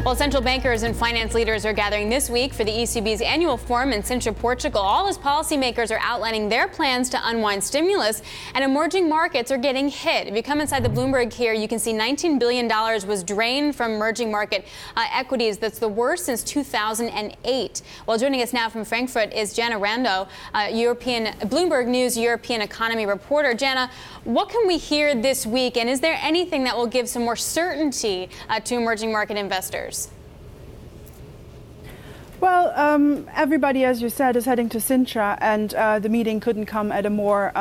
Well, central bankers and finance leaders are gathering this week for the ECB's annual forum in Sintra, Portugal. All as policymakers are outlining their plans to unwind stimulus, and emerging markets are getting hit. If you come inside the Bloomberg here, you can see $19 billion was drained from emerging market equities. That's the worst since 2008. Well, joining us now from Frankfurt is Jana Randow, Bloomberg News European economy reporter. Jana, what can we hear this week, and is there anything that will give some more certainty to emerging market investors? Well, everybody, as you said, is heading to Sintra, and the meeting couldn't come at a more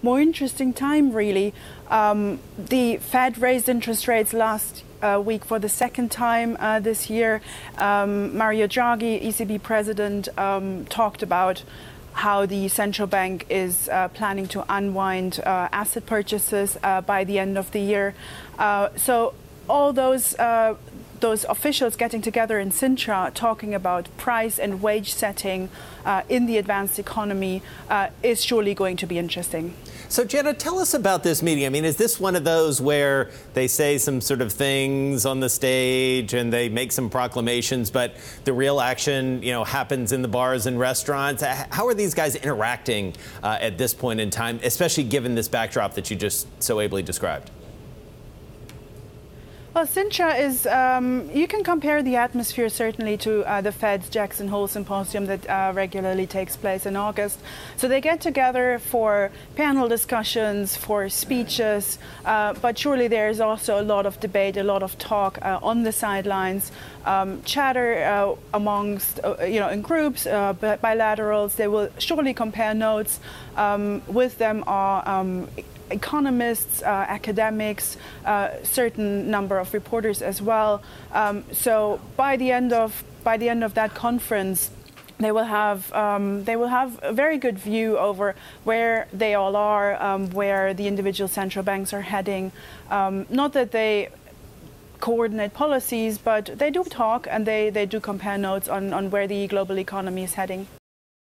interesting time, really. The Fed raised interest rates last week for the second time this year. Mario Draghi, ECB president, talked about how the central bank is planning to unwind asset purchases by the end of the year. So all those officials getting together in Sintra talking about price and wage setting in the advanced economy is surely going to be interesting. So, Jana, tell us about this meeting. I mean, is this one of those where they say some sort of things on the stage and they make some proclamations, but the real action, happens in the bars and restaurants? How are these guys interacting at this point in time, especially given this backdrop that you just so ably described? Well, Sintra is, you can compare the atmosphere certainly to the Fed's Jackson Hole Symposium that regularly takes place in August. So they get together for panel discussions, for speeches, but surely there is also a lot of debate, a lot of talk on the sidelines, chatter amongst, in groups, bilaterals. They will surely compare notes. With them are economists, academics, certain number of reporters as well. So by the end of that conference, they will have a very good view over where they all are, where the individual central banks are heading. Not that they coordinate policies, but they do talk and they do compare notes on where the global economy is heading.